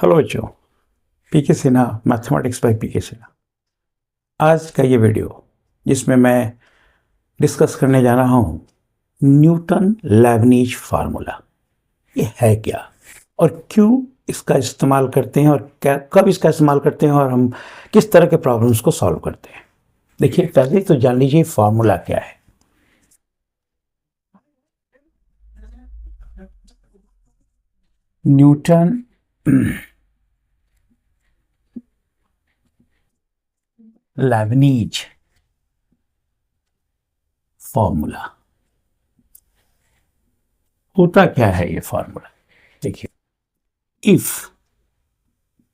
Hello बच्चों, पीके Sinha mathematics bye पीके सिन्हा। आज का ये वीडियो जिसमें मैं डिस्कस करने जा रहा हूँ न्यूटन लेबनीज फार्मूला। ये है क्या और क्यों इसका इस्तेमाल करते हैं और क्या कब इसका इस्तेमाल करते हैं और हम किस तरह के प्रॉब्लम्स को सॉल्व करते हैं। देखिए, पहले तो जान लीजिए फार्मूला क्या है। न्यूटन लेबनीज फॉर्मूला होता क्या है। ये फॉर्मूला देखिए, if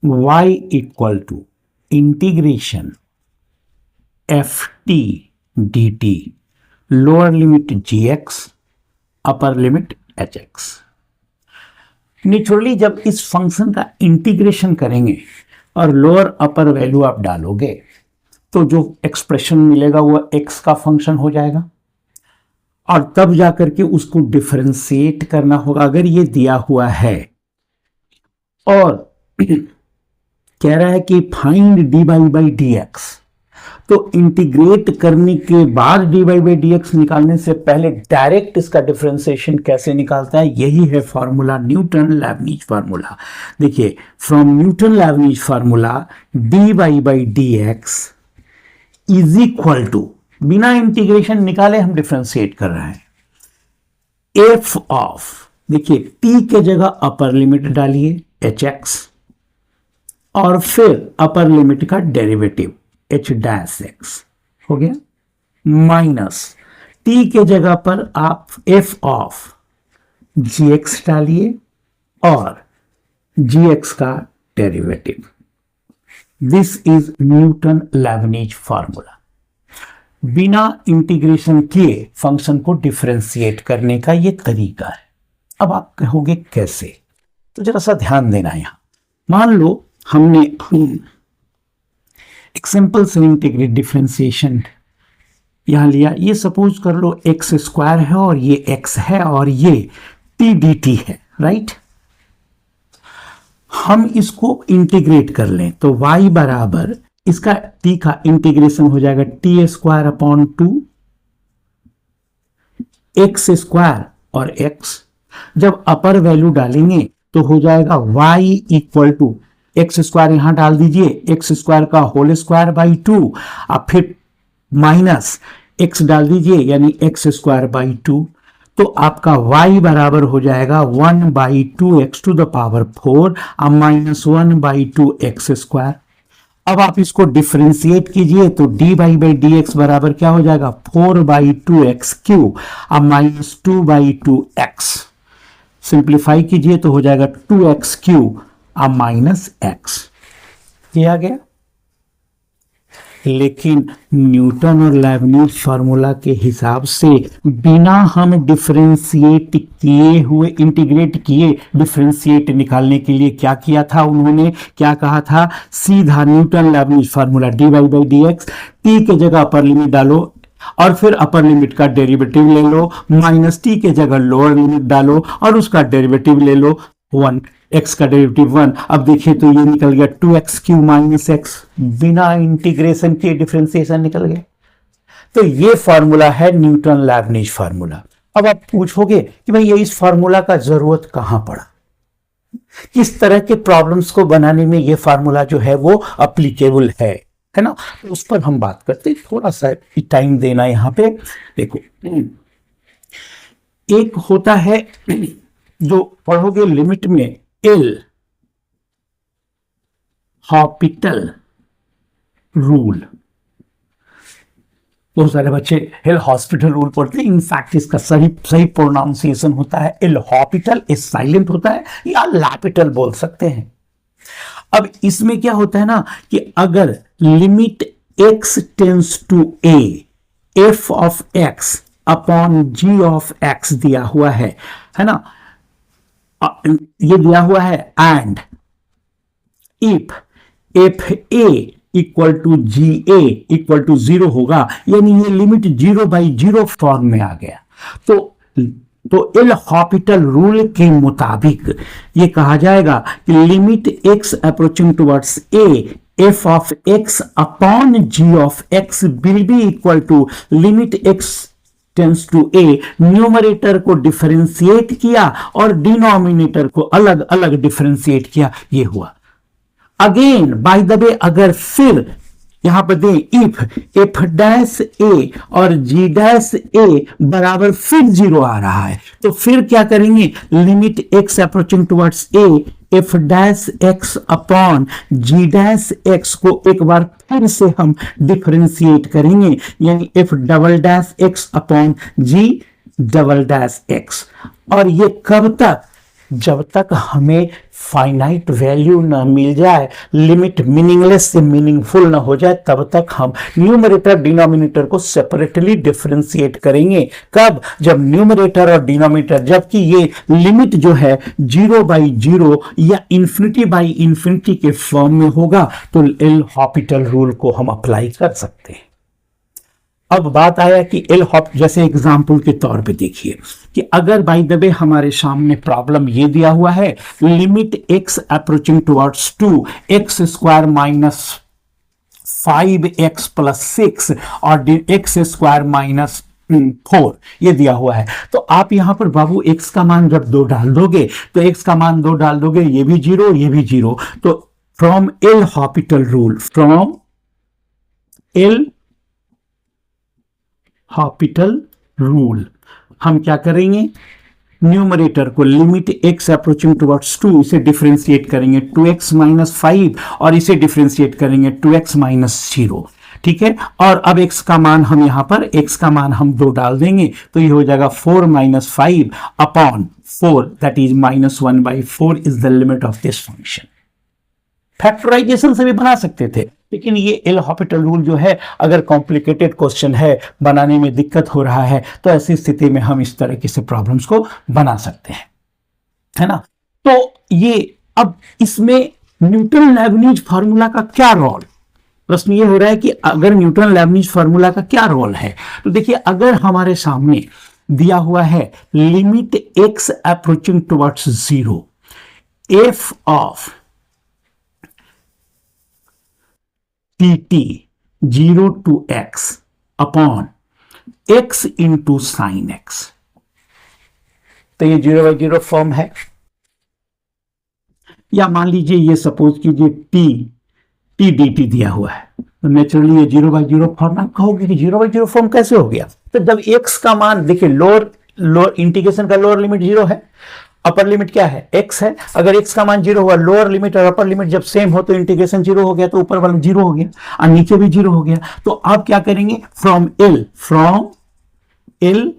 y equal to integration f t d t, lower limit gx, upper limit hx। Naturally जब इस फंक्शन का इंटीग्रेशन करेंगे और लोअर अपर वैल्यू आप डालोगे तो जो एक्सप्रेशन मिलेगा वो x का फंक्शन हो जाएगा और तब जाकर के उसको डिफरेंशिएट करना होगा। अगर ये दिया हुआ है और कह रहा है कि find dy by d x, तो इंटीग्रेट करने के बाद dy बाई डी एक्स निकालने से पहले डायरेक्ट इसका डिफरेंशिएशन कैसे निकालता है, यही है फॉर्मूला न्यूटन लेबनीज फार्मूला। देखिए, from Newton Leibniz formula dy by d x is equal to, बिना इंटीग्रेशन निकाले हम डिफरेंशिएट कर रहे हैं, एफ ऑफ, देखिए t के जगह अपर लिमिट डालिए hx और फिर अपर लिमिट का डेरिवेटिव h डैश x हो गया, माइनस t के जगह पर आप f ऑफ gx डालिए और gx का derivative. This is Newton Leibniz formula. बिना इंटीग्रेशन किए फंक्शन को डिफरेंशिएट करने का ये तरीका है। अब आप कहोगे कैसे, तो जरा सा ध्यान देना। यहां मान लो हमने एक सिंपल से इंटीग्रेट डिफरेंशिएशन यहां लिया। ये सपोज कर लो एक्स स्क्वायर है और ये एक्स है और ये टी डी टी है, राइट। हम इसको इंटीग्रेट कर लें तो y बराबर इसका t का इंटीग्रेशन हो जाएगा T square upon 2 x square और x। जब अपर वैल्यू डालेंगे तो हो जाएगा y equal to x square यहां डाल दीजिए, एक्स स्क्वायर का होल स्क्वायर बाई 2, अब फिर माइनस x डाल दीजिए यानी एक्स स्क्वायर बाई 2, तो आपका y बराबर हो जाएगा 1 by 2x to the power 4 अब माइनस 1 बाई 2x स्क्वायर। अब आप इसको डिफरेंशिएट कीजिए तो dy बाई डी एक्स बराबर क्या हो जाएगा 4 बाई 2x क्यूब अब माइनस 2 बाई 2x। सिंप्लीफाई कीजिए तो हो जाएगा 2x क्यूब अब माइनस x। ये आ गया। लेकिन न्यूटन और लेबनीज फार्मूला के हिसाब से बिना हम डिफरेंशिएट किए हुए, इंटीग्रेट किए, डिफरेंशिएट निकालने के लिए क्या किया था उन्होंने, क्या कहा था, सीधा Newton Leibniz formula dy by d x, T के जगह अपर लिमिट डालो और फिर अपर लिमिट का डेरिवेटिव ले लो, माइनस टी के जगह लोअर लिमिट डालो और उसका डेरिवेटिव ले लो 1, x का डेरिवेटिव 1। अब देखिए तो ये निकल गया 2x क्यू माइनस x, बिना इंटीग्रेशन के डिफरेंशिएशन निकल गया। तो ये फार्मूला है न्यूटन लेबनीज फार्मूला। अब आप पूछोगे कि भाई ये इस फार्मूला का जरूरत कहां पड़ा, किस तरह के प्रॉब्लम्स को बनाने में ये फार्मूला जो है वो अप्लीकेबल है ना। तो उस पर हम बात करते हैं, थोड़ा सा टाइम देना यहां पे। देखो, एक होता है जो पढ़ोगे लिमिट में एल हॉस्पिटल रूल। बहुत सारे बच्चे एल हॉस्पिटल रूल पढ़ते हैं, इनफैक्ट इसका सही प्रोनाउंसिएशन होता है एल हॉस्पिटल, ए साइलेंट होता है, या लैपिटल बोल सकते हैं। अब इसमें क्या होता है ना कि अगर limit x tends to a, f ऑफ x अपॉन g ऑफ x दिया हुआ है ना, ये दिया हुआ है and if f a equal to g a equal to 0 होगा, यानी ये लिमिट 0 बाई 0 फॉर्म में आ गया। तो तो एल हॉपिटल रूल के मुताबिक ये कहा जाएगा कि limit x approaching towards a f of x upon g of x will be equal to limit x tends to a. Numerator को डिफरेंशिएट किया और डिनोमिनेटर को अलग अलग डिफरेंशिएट किया, ये हुआ। अगेन बाय द वे, अगर फिर यहां पर दें इफ एफ डैश ए और जी डैश ए बराबर फिर 0 आ रहा है, तो फिर क्या करेंगे, limit x approaching towards a f dash x upon g dash x को एक बार फिर से हम डिफरेंशिएट करेंगे, यानी f double dash x upon g double dash x. और ये कब तक, जब तक हमें फाइनाइट वैल्यू ना मिल जाए, लिमिट मीनिंगलेस से मीनिंगफुल ना हो जाए, तब तक हम न्यूमरेटर डिनोमिनेटर को सेपरेटली डिफरेंशिएट करेंगे। कब, जब न्यूमरेटर और डिनोमिनेटर, जबकि ये लिमिट जो है 0/0 या इन्फिनिटी बाई इन्फिनिटी के फॉर्म में होगा, तो एल हॉपिटल रूल को हम अप्लाई कर सकते हैं। अब बात आया कि एल हॉप, जैसे एग्जाम्पल के तौर पे देखिए कि अगर बाय द वे हमारे सामने प्रॉब्लम ये दिया हुआ है, limit x approaching towards 2 x square minus 5x plus 6 और एक्स स्क्वायर माइनस 4 ये दिया हुआ है, तो आप यहां पर बाबू x का मान जब 2 डाल दोगे, तो x का मान 2 डाल दोगे, ये भी 0 ये भी 0, तो from L Hôpital rule, from L Hôpital rule हम क्या करेंगे, न्यूमरेटर को लिमिट एक्स अप्रोचिंग टुवर्ड्स 2 इसे डिफरेंशिएट करेंगे 2x माइनस 5 और इसे डिफरेंशिएट करेंगे 2x माइनस 0, ठीक है। और अब x का मान हम यहां पर x का मान हम 2 डाल देंगे, तो ये हो जाएगा 4 minus 5 upon 4 that is -1/4 is the limit of this function. Factorization से भी बना सकते थे, लेकिन ये एल हॉपिटल रूल जो है, अगर कॉम्प्लिकेटेड क्वेश्चन है, बनाने में दिक्कत हो रहा है, तो ऐसी स्थिति में हम इस तरह से प्रॉब्लम्स को बना सकते हैं, है ना। तो ये अब इसमें न्यूटन लेबनीज फार्मूला का क्या रोल, प्रश्न ये हो रहा है कि अगर न्यूटन लेबनीज फार्मूला का क्या रोल है, तो देखिए अगर हमारे सामने दिया हुआ है limit x approaching towards 0 F of dt 0 to x upon x into sine x, तो ये 0/0 फॉर्म है। या मान लीजिए ये सपोज कीजिए t dt दिया हुआ है, तो नेचुरली ये 0/0 फॉर्म। आप कहोगे कि 0/0 फॉर्म कैसे हो गया, तो जब x का मान, देखिए लोअर इंटीग्रेशन का लोअर लिमिट 0 है, अपर लिमिट क्या है, x है। अगर x का मान 0 हुआ, लोअर लिमिट और अपर लिमिट जब सेम हो तो इंटीग्रेशन 0 हो गया, तो ऊपर वाला 0 हो गया और नीचे भी 0 हो गया। तो आप क्या करेंगे, फ्रॉम एल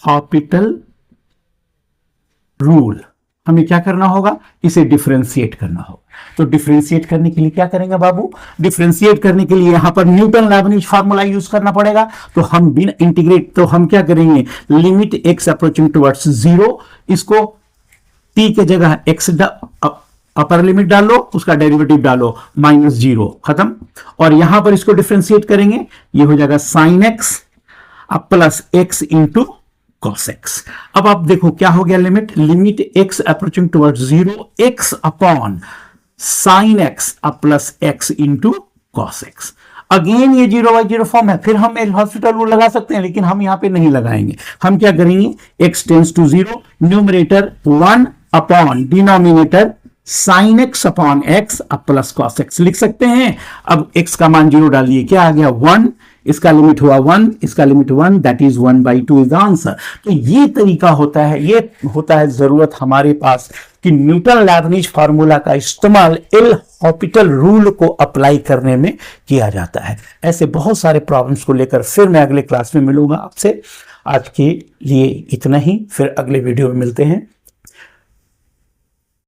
हॉपिटल रूल हमें क्या करना होगा, इसे डिफरेंशिएट करना होगा। तो डिफरेंशिएट करने के लिए क्या करेंगे बाबू, डिफरेंशिएट करने के लिए यहां पर न्यूटन लेबनीज फार्मूला यूज करना पड़ेगा। तो हम बिना इंटीग्रेट, तो हम क्या करेंगे, लिमिट एक्स अप्रोचिंग टुवर्ड्स 0, इसको t के जगह x अपर लिमिट डालो, उसका डेरिवेटिव डालो -0, खत्म। और यहां पर इसको डिफरेंशिएट करेंगे, ये हो जाएगा sin x अब plus x into cos x। अब आप देखो क्या हो गया, limit x approaching towards 0 x upon sine x अब plus x into cos x। Again ये 0/0 फॉर्म है, फिर हम एल हॉपिटल रूल लगा सकते हैं, लेकिन हम यहां पे नहीं लगाएंगे। हम क्या करेंगे, x tends to 0, numerator 1 upon denominator sine x upon x अब प्लस cos x लिख सकते हैं। अब x का मान 0 डालिए, क्या आ गया 1, इसका लिमिट हुआ 1, इसका limit 1, that is 1/2 is the answer. तो ये तरीका होता है, ये होता है जरूरत हमारे पास कि न्यूटन लेबनीज फार्मूला का इस्तेमाल एल हॉपिटल रूल को अप्लाई करने में किया जाता है। ऐसे बहुत सारे प्रॉब्लम्स को लेकर फिर मैं अगले क्लास में मिलूंगा आपसे। आज के लिए इतना ही, फिर अगले वीडियो में मिलते हैं।